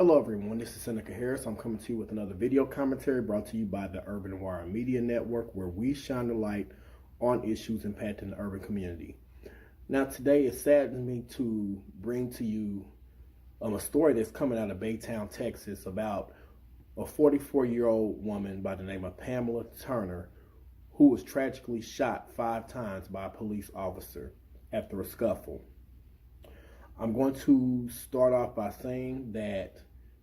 Hello everyone, this is Senica Harris. I'm coming to you with another video commentary brought to you by the Urban Wire Media Network, where we shine the light on issues impacting the urban community. Now today it saddens me to bring to you a story that's coming out of Baytown, Texas, about a 44-year-old woman by the name of Pamela Turner, who was tragically shot 5 times by a police officer after a scuffle. I'm going to start off by saying that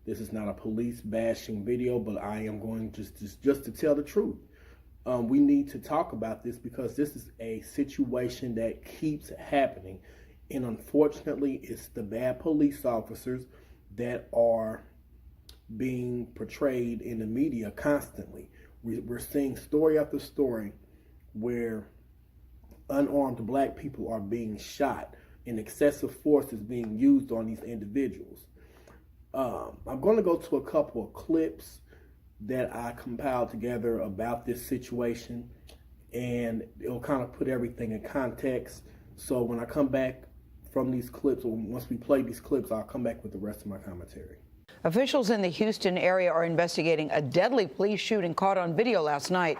this is not a police bashing video, but I am going just to tell the truth. We need to talk about this because this is a situation that keeps happening. And unfortunately, it's the bad police officers that are being portrayed in the media constantly. We're seeing story after story where unarmed black people are being shot and excessive force is being used on these individuals. I'm going to go to a couple of clips that I compiled together about this situation, and it'll kind of put everything in context. So when I come back from these clips, or once we play these clips, I'll come back with the rest of my commentary. Officials in the Houston area are investigating a deadly police shooting caught on video last night.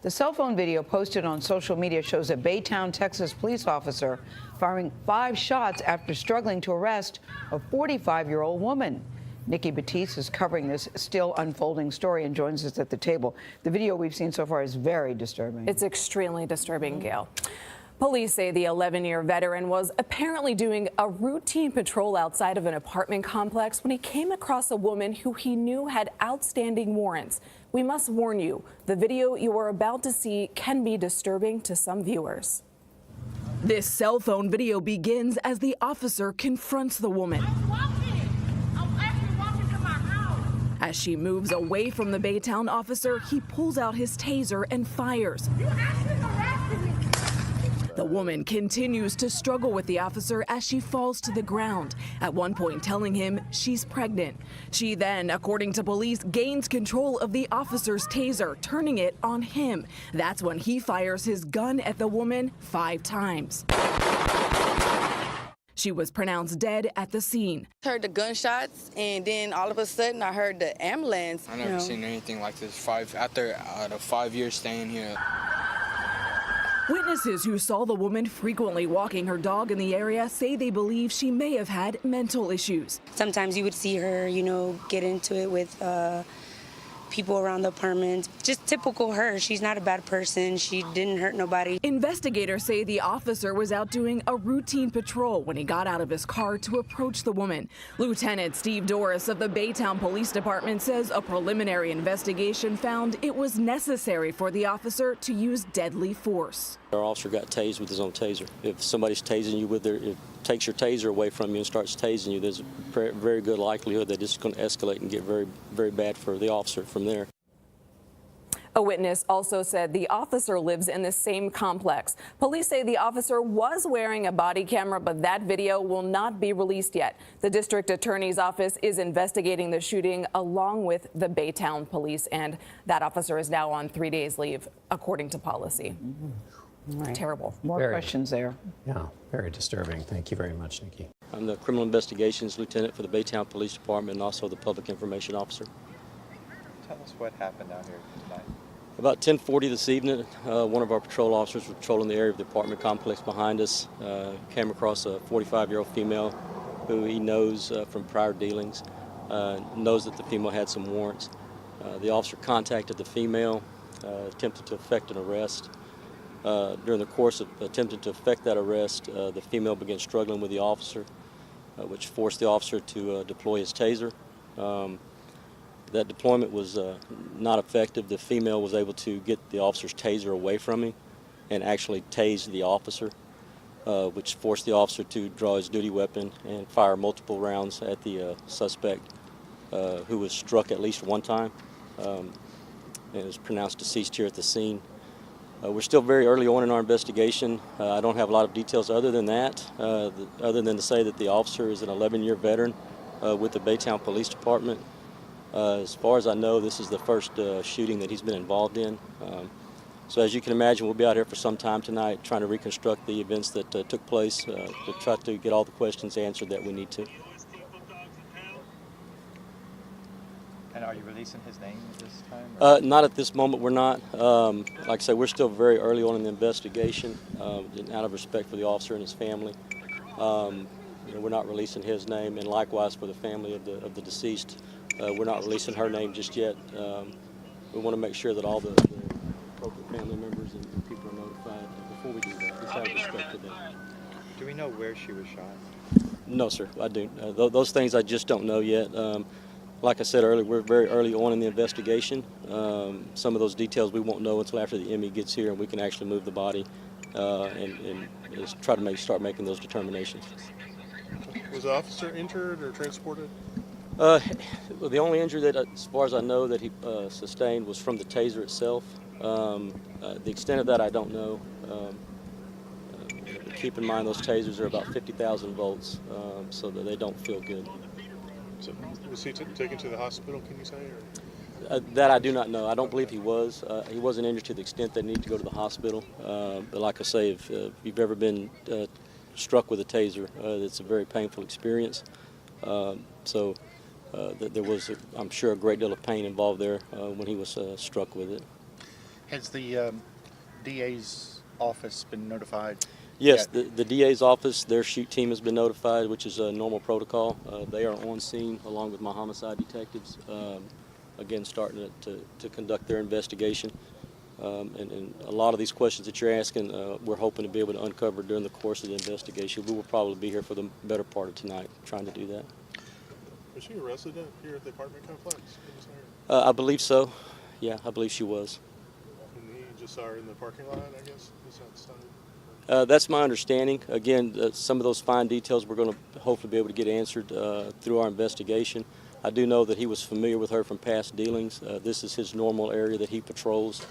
The cell phone video posted on social media shows a Baytown, Texas police officer firing 5 shots after struggling to arrest a 45-year-old woman. Nikki Batiste is covering this still unfolding story and joins us at the table. The video we've seen so far is very disturbing. It's extremely disturbing, Gail. Police say the 11-year veteran was apparently doing a routine patrol outside of an apartment complex when he came across a woman who he knew had outstanding warrants. We must warn you, the video you are about to see can be disturbing to some viewers. This cell phone video begins as the officer confronts the woman. I'm actually walking to my house. As she moves away from the Baytown officer, he pulls out his taser and fires. You actually arrested me. The woman continues to struggle with the officer as she falls to the ground, at one point telling him she's pregnant. She then, according to police, gains control of the officer's taser, turning it on him. That's when he fires his gun at the woman 5 times. She was pronounced dead at the scene. Heard the gunshots, and then all of a sudden I heard the ambulance. I never seen anything like this. After the 5 years staying here. Witnesses who saw the woman frequently walking her dog in the area say they believe she may have had mental issues. Sometimes you would see her, get into it with people around the apartment. Just typical her. She's not a bad person. She didn't hurt nobody. Investigators say the officer was out doing a routine patrol when he got out of his car to approach the woman. Lieutenant Steve Doris of the Baytown Police Department says a preliminary investigation found it was necessary for the officer to use deadly force. Our officer got tased with his own taser. If somebody's tasing you with it takes your taser away from you and starts tasing you, there's a very good likelihood that it's going to escalate and get very, very bad for the officer from there. A witness also said the officer lives in the same complex. Police say the officer was wearing a body camera, but that video will not be released yet. The district attorney's office is investigating the shooting along with the Baytown police, and that officer is now on 3 days leave, according to policy. Right. Terrible. More questions there. Yeah, very disturbing. Thank you very much, Nikki. I'm the Criminal Investigations Lieutenant for the Baytown Police Department and also the Public Information Officer. Tell us what happened out here tonight. About 10:40 this evening, one of our patrol officers was patrolling the area of the apartment complex behind us, came across a 45-year-old female who he knows from prior dealings, knows that the female had some warrants. The officer contacted the female, attempted to effect an arrest. During the course of attempting to effect that arrest, the female began struggling with the officer, which forced the officer to deploy his taser. That deployment was not effective. The female was able to get the officer's taser away from him and actually tase the officer, which forced the officer to draw his duty weapon and fire multiple rounds at the suspect, who was struck at least 1 time and was pronounced deceased here at the scene. We're still very early on in our investigation. I don't have a lot of details other than that, other than to say that the officer is an 11-year veteran with the Baytown Police Department. As far as I know, this is the first shooting that he's been involved in. So as you can imagine, we'll be out here for some time tonight trying to reconstruct the events that took place to try to get all the questions answered that we need to. are you releasing his name at this time? Not at this moment, we're not. Like I say, we're still very early on in the investigation, out of respect for the officer and his family. We're not releasing his name, and likewise for the family of the deceased, we're not releasing her name just yet. We want to make sure that all the appropriate family members and people are notified before we do that, just out of respect for them. Do we know where she was shot? No, sir, I do. Those things I just don't know yet. Like I said earlier, we're very early on in the investigation. Some of those details we won't know until after the ME gets here and we can actually move the body and just try to start making those determinations. Was the officer injured or transported? The only injury that, as far as I know, that he sustained was from the taser itself. The extent of that I don't know. Keep in mind those tasers are about 50,000 volts, so that they don't feel good. So was he taken to the hospital, can you say? Or? That I do not know. I don't believe he was. He wasn't injured to the extent they need to go to the hospital. But like I say, if you've ever been struck with a taser, it's a very painful experience. So there was, I'm sure, a great deal of pain involved there when he was struck with it. Has the DA's office been notified? Yes, the DA's office, their shoot team has been notified, which is a normal protocol. They are on scene along with my homicide detectives, again starting to conduct their investigation. And a lot of these questions that you're asking, we're hoping to be able to uncover during the course of the investigation. We will probably be here for the better part of tonight trying to do that. Was she arrested here at the apartment complex? I believe so. Yeah, I believe she was. And he just saw her in the parking lot, I guess? Is that started? That's my understanding. Again, some of those fine details we're going to hopefully be able to get answered through our investigation. I do know that he was familiar with her from past dealings. This is his normal area that he patrols,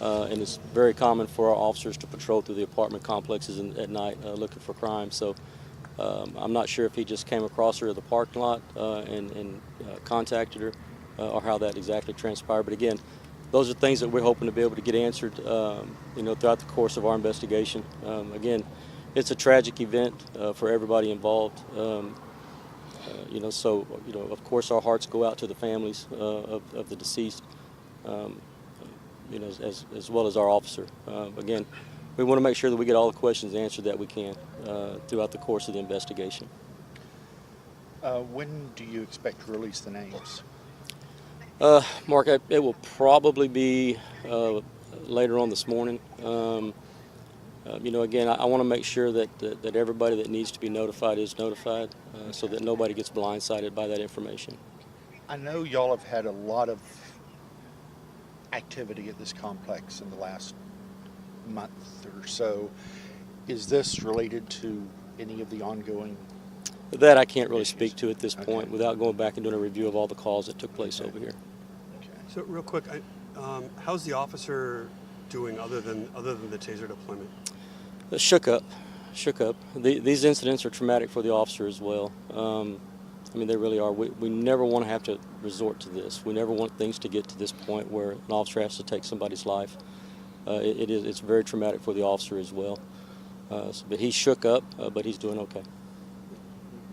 and it's very common for our officers to patrol through the apartment complexes at night looking for crime. So I'm not sure if he just came across her at the parking lot and contacted her or how that exactly transpired. But again, those are things that we're hoping to be able to get answered, throughout the course of our investigation. Again, it's a tragic event for everybody involved. So of course, our hearts go out to the families of the deceased, as well as our officer. Again, we want to make sure that we get all the questions answered that we can throughout the course of the investigation. When do you expect to release the names? Mark, it will probably be later on this morning. Again, I want to make sure that everybody that needs to be notified is notified, so that nobody gets blindsided by that information. I know y'all have had a lot of activity at this complex in the last month or so. Is this related to any of the ongoing? That I can't really speak to at this point without going back and doing a review of all the calls that took place over here. Okay. So real quick, how's the officer doing other than the taser deployment? Shook up. These incidents are traumatic for the officer as well. They really are. We never want to have to resort to this. We never want things to get to this point where an officer has to take somebody's life. It's very traumatic for the officer as well. But he's shook up, but he's doing okay.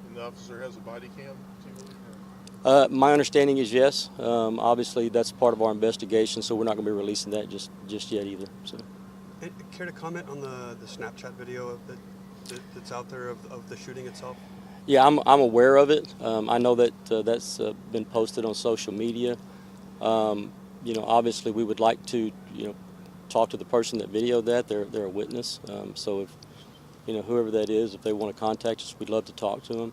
And the officer has a body cam? My understanding is yes. Obviously, that's part of our investigation, so we're not going to be releasing that just yet either. So. Care to comment on the Snapchat video that's out there of the shooting itself? Yeah, I'm aware of it. I know that that's been posted on social media. Obviously, we would like to talk to the person that videoed that. They're a witness. So if whoever that is, if they want to contact us, we'd love to talk to them.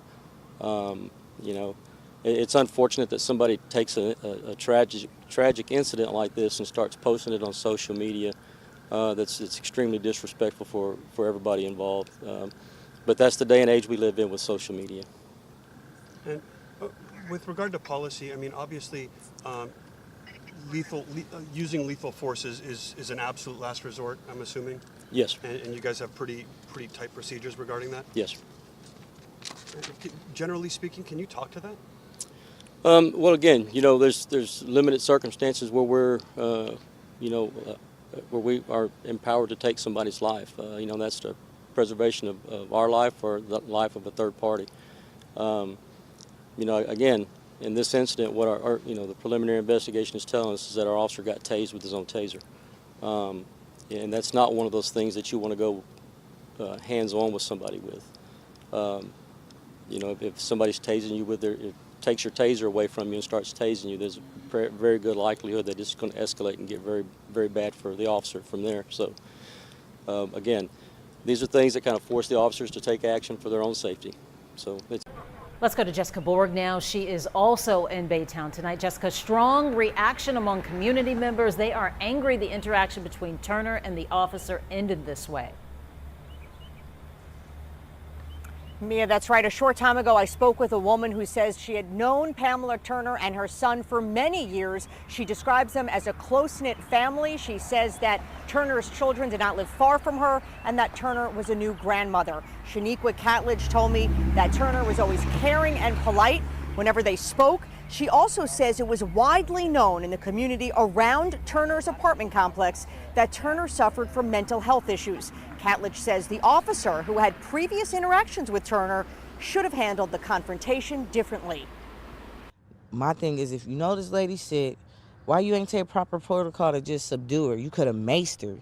It's unfortunate that somebody takes a tragic incident like this and starts posting it on social media. It's extremely disrespectful for everybody involved. But that's the day and age we live in with social media. And with regard to policy, obviously, using lethal force is an absolute last resort, I'm assuming? Yes. And you guys have pretty tight procedures regarding that? Yes. Generally speaking, can you talk to that? Well, again, there's limited circumstances where we're, where we are empowered to take somebody's life. That's the preservation of our life or the life of a third party. Again, in this incident, what the preliminary investigation is telling us is that our officer got tased with his own taser. And that's not one of those things that you want to go hands-on with somebody with. If somebody's tasing you with it takes your taser away from you and starts tasing you, there's a very good likelihood that it's going to escalate and get very, very bad for the officer from there. So, again, these are things that kind of force the officers to take action for their own safety. So let's go to Jessica Borg now. She is also in Baytown tonight. Jessica, strong reaction among community members. They are angry the interaction between Turner and the officer ended this way. Mia, that's right. A short time ago, I spoke with a woman who says she had known Pamela Turner and her son for many years. She describes them as a close-knit family. She says that Turner's children did not live far from her and that Turner was a new grandmother. Shaniqua Catledge told me that Turner was always caring and polite whenever they spoke. She also says it was widely known in the community around Turner's apartment complex that Turner suffered from mental health issues. Catledge says the officer who had previous interactions with Turner should have handled the confrontation differently. My thing is, if you know this lady's sick, why you ain't take proper protocol to just subdue her? You could have maced her.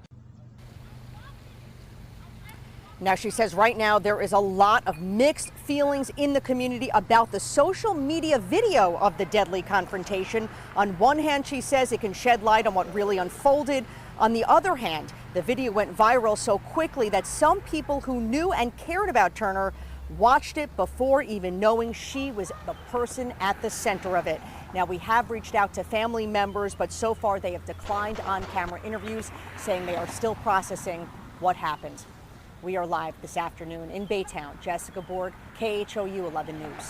Now, she says right now there is a lot of mixed feelings in the community about the social media video of the deadly confrontation. On one hand, she says it can shed light on what really unfolded. On the other hand, the video went viral so quickly that some people who knew and cared about Turner watched it before even knowing she was the person at the center of it. Now, we have reached out to family members, but so far they have declined on-camera interviews, saying they are still processing what happened. We are live this afternoon in Baytown. Jessica Borg, KHOU 11 News.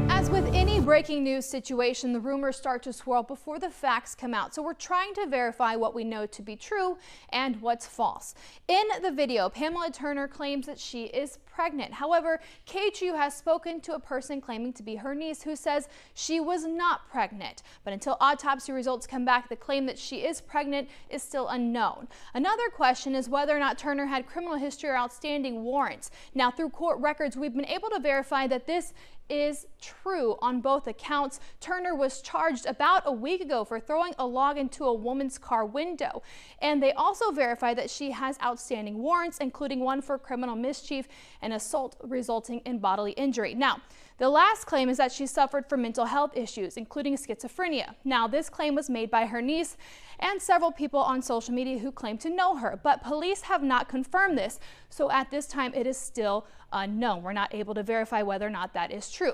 As with any breaking news situation, the rumors start to swirl before the facts come out. So we're trying to verify what we know to be true and what's false. In the video, Pamela Turner claims that she is pregnant. However, KHOU has spoken to a person claiming to be her niece who says she was not pregnant. But until autopsy results come back, the claim that she is pregnant is still unknown. Another question is whether or not Turner had criminal history or outstanding warrants. Now, through court records, we've been able to verify that this is true on both accounts. Turner was charged about a week ago for throwing a log into a woman's car window. And they also verified that she has outstanding warrants, including one for criminal mischief and assault resulting in bodily injury. Now, the last claim is that she suffered from mental health issues, including schizophrenia. Now, this claim was made by her niece and several people on social media who claim to know her, but police have not confirmed this. So at this time, it is still unknown. We're not able to verify whether or not that is true.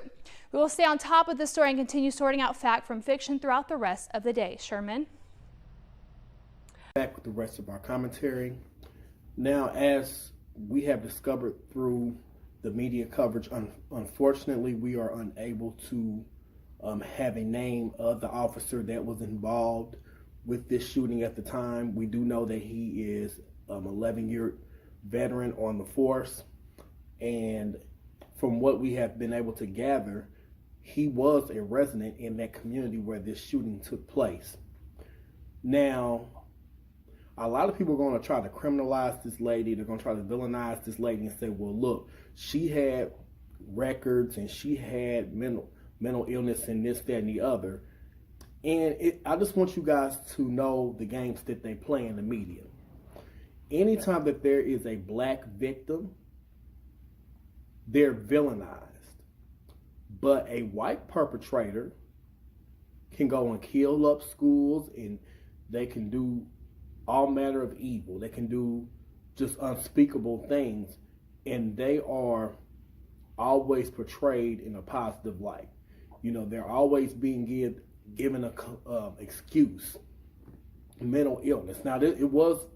We will stay on top of this story and continue sorting out fact from fiction throughout the rest of the day. Sherman? Back with the rest of our commentary. Now, as we have discovered through the media coverage, unfortunately, we are unable to have a name of the officer that was involved with this shooting at the time. We do know that he is an 11-year veteran on the force, and from what we have been able to gather, he was a resident in that community where this shooting took place. Now, a lot of people are going to try to criminalize this lady. They're going to try to villainize this lady and say, well, look, she had records and she had mental illness and this, that, and the other. And I just want you guys to know the games that they play in the media. Anytime that there is a black victim, they're villainized. But a white perpetrator can go and kill up schools, and they can do all manner of evil. They can do just unspeakable things, and they are always portrayed in a positive light. You know, they're always being given a excuse. Mental illness. Now, it was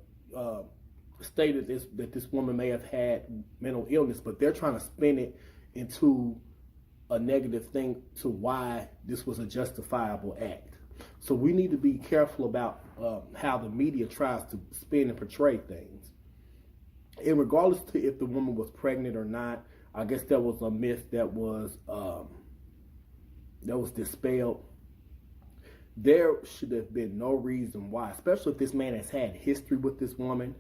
stated that this woman may have had mental illness, but they're trying to spin it into a negative thing to why this was a justifiable act. So we need to be careful about how the media tries to spin and portray things. And regardless to if the woman was pregnant or not, I guess that was a myth that was dispelled. There should have been no reason why, especially if this man has had history with this woman.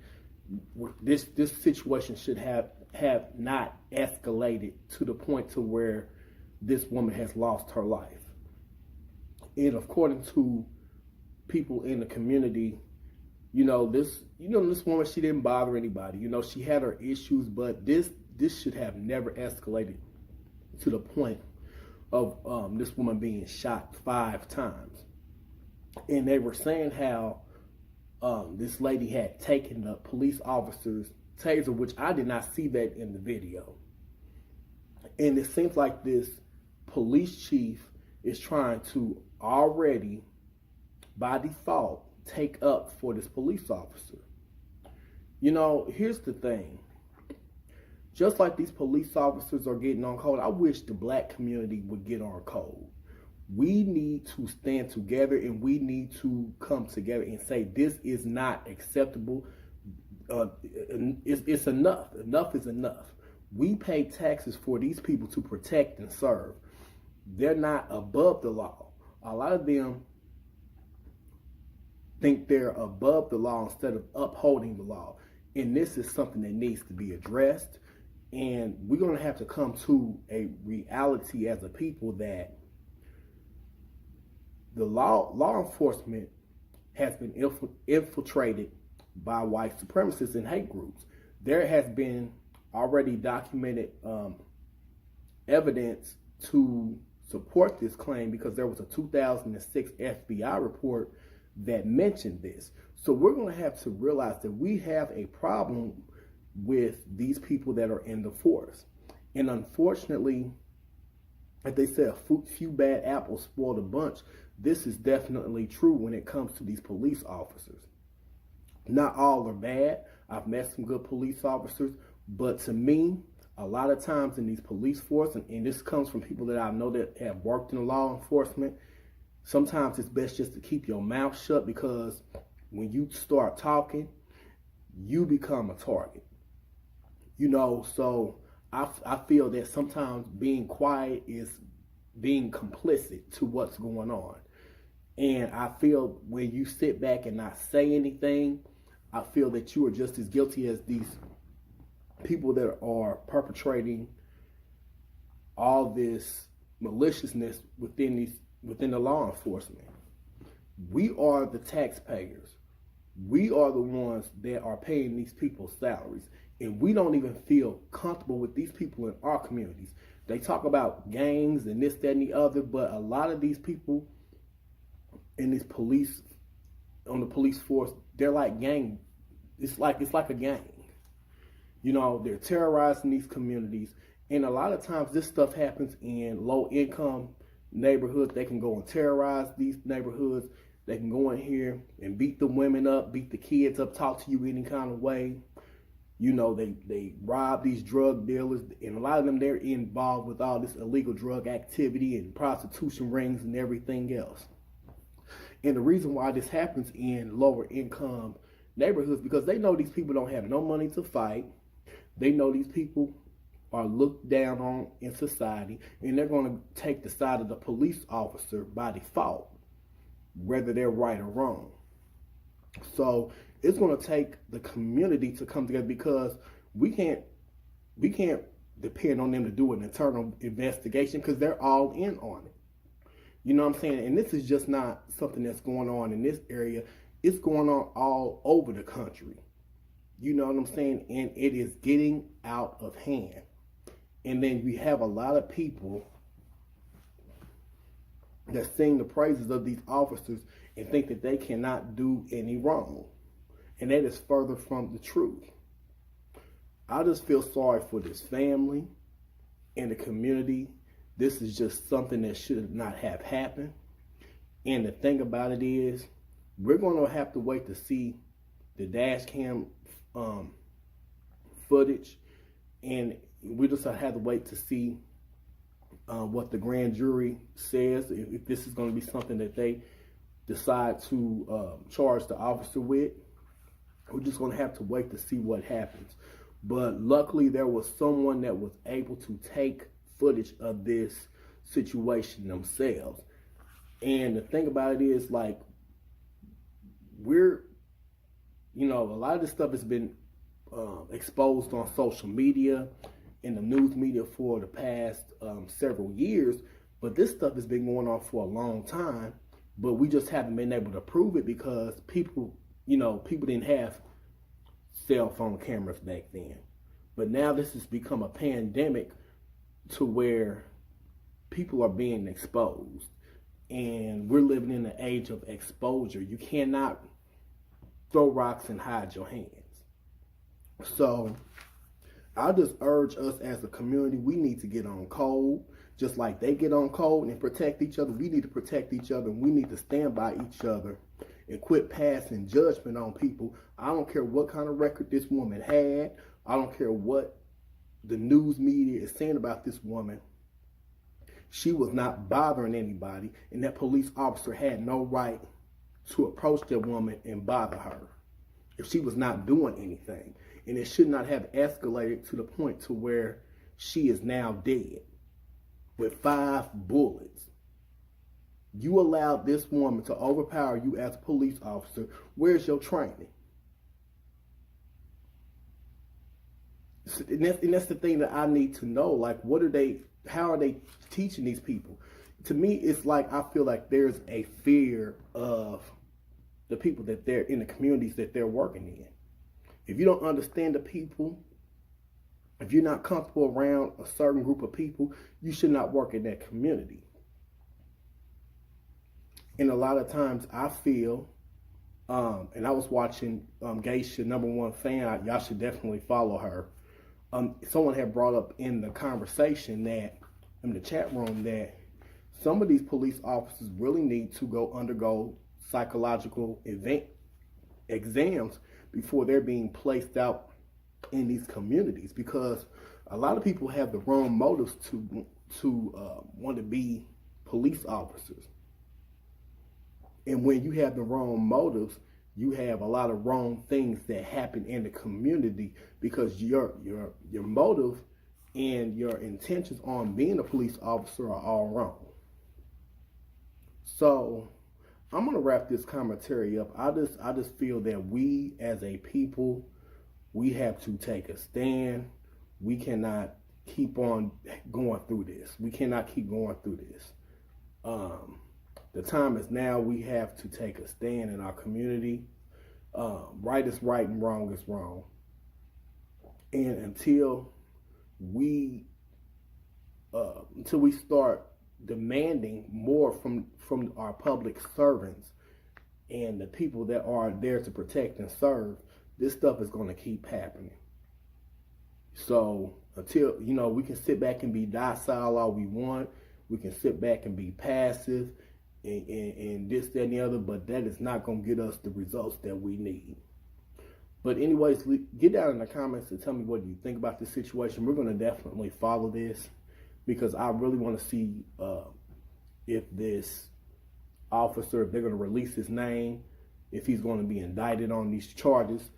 This situation should have not escalated to the point to where this woman has lost her life. And according to people in the community, this woman, she didn't bother anybody. She had her issues, but this should have never escalated to the point of this woman being shot 5 times. And they were saying how this lady had taken the police officer's taser, which I did not see that in the video. And it seems like this police chief is trying to already, by default, take up for this police officer. Here's the thing. Just like these police officers are getting on code, I wish the black community would get on code. We need to stand together and we need to come together and say this is not acceptable. It's enough. Enough is enough. We pay taxes for these people to protect and serve. They're not above the law. A lot of them think they're above the law instead of upholding the law. And this is something that needs to be addressed. And we're going to have to come to a reality as a people that the law enforcement has been infiltrated by white supremacists and hate groups. There has been already documented evidence to support this claim because there was a 2006 FBI report that mentioned this. So we're going to have to realize that we have a problem with these people that are in the force. And unfortunately, like they said, a few bad apples spoil the bunch. This is definitely true when it comes to these police officers. Not all are bad. I've met some good police officers, but to me, a lot of times in these police force, and this comes from people that I know that have worked in law enforcement, sometimes it's best just to keep your mouth shut, because when you start talking, you become a target. So I feel that sometimes being quiet is being complicit to what's going on. And I feel when you sit back and not say anything, I feel that you are just as guilty as these people that are perpetrating all this maliciousness within the law enforcement. We are the taxpayers. We are the ones that are paying these people's salaries. And we don't even feel comfortable with these people in our communities. They talk about gangs and this, that, and the other, but a lot of these people in this police, on the police force, they're like gang. It's like a gang. They're terrorizing these communities. And a lot of times this stuff happens in low income neighborhoods. They can go and terrorize these neighborhoods. They can go in here and beat the women up, beat the kids up, talk to you any kind of way. They rob these drug dealers, and a lot of them, they're involved with all this illegal drug activity and prostitution rings and everything else. And the reason why this happens in lower income neighborhoods, because they know these people don't have no money to fight. They know these people are looked down on in society, and they're going to take the side of the police officer by default, whether they're right or wrong. So it's going to take the community to come together, because we can't depend on them to do an internal investigation, because they're all in on it. You know what I'm saying? And this is just not something that's going on in this area. It's going on all over the country. You know what I'm saying? And it is getting out of hand. And then we have a lot of people that sing the praises of these officers and think that they cannot do any wrong. And that is further from the truth. I just feel sorry for this family and the community. This is just something that should not have happened. And the thing about it is, we're going to have to wait to see the dash cam footage, and we just have to wait to see what the grand jury says, if this is going to be something that they decide to charge the officer with. We're just going to have to wait to see what happens. But luckily, there was someone that was able to take footage of this situation themselves. And the thing about it is, like, a lot of this stuff has been exposed on social media, in the news media for the past several years, but this stuff has been going on for a long time, but we just haven't been able to prove it because people didn't have cell phone cameras back then. But now this has become a pandemic to where people are being exposed, and we're living in the age of exposure. You cannot throw rocks and hide your hands. So I just urge us as a community, we need to get on code. Just like they get on code and protect each other, we need to protect each other, and we need to stand by each other and quit passing judgment on people. I don't care what kind of record this woman had. I don't care what the news media is saying about this woman. She was not bothering anybody, and that police officer had no right to approach that woman and bother her if she was not doing anything. And it should not have escalated to the point to where she is now dead with 5 bullets. You allowed this woman to overpower you as a police officer. Where's your training? And that's the thing that I need to know. Like, how are they teaching these people? To me, it's like, I feel like there's a fear of the people that they're in, the communities that they're working in. If you don't understand the people, if you're not comfortable around a certain group of people, you should not work in that community. And a lot of times I feel, and I was watching Geisha, #1 fan, y'all should definitely follow her. Someone had brought up in the conversation that, in the chat room, that some of these police officers really need to undergo psychological exams before they're being placed out in these communities, because a lot of people have the wrong motives to want to be police officers. And when you have the wrong motives, you have a lot of wrong things that happen in the community because your motive and your intentions on being a police officer are all wrong. So I'm gonna wrap this commentary up. I just feel that we as a people, we have to take a stand. We cannot keep on going through this. We cannot keep going through this. The time is now. We have to take a stand in our community. Right is right and wrong is wrong. And until we start demanding more from our public servants and the people that are there to protect and serve, this stuff is going to keep happening. So until, we can sit back and be docile all we want. We can sit back and be passive and this, that, and the other, but that is not going to get us the results that we need. But anyways, get down in the comments and tell me what you think about this situation. We're going to definitely follow this because I really want to see if this officer, if they're going to release his name, if he's going to be indicted on these charges.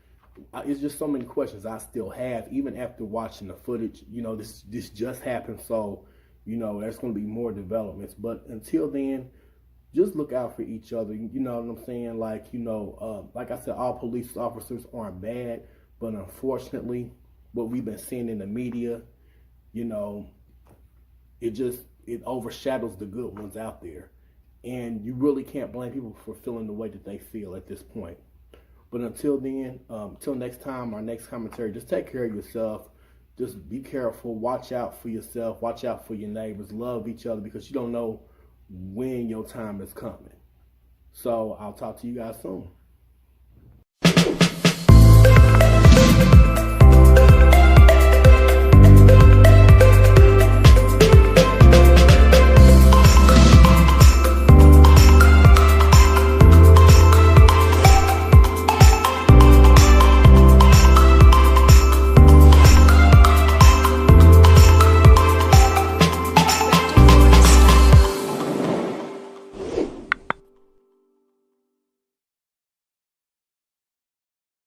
It's just so many questions I still have, even after watching the footage. This just happened, so, there's going to be more developments. But until then, just look out for each other. You know what I'm saying? Like I said, all police officers aren't bad, but unfortunately, what we've been seeing in the media, it overshadows the good ones out there. And you really can't blame people for feeling the way that they feel at this point. But until then, until next time, our next commentary, just take care of yourself. Just be careful. Watch out for yourself. Watch out for your neighbors. Love each other because you don't know when your time is coming. So I'll talk to you guys soon.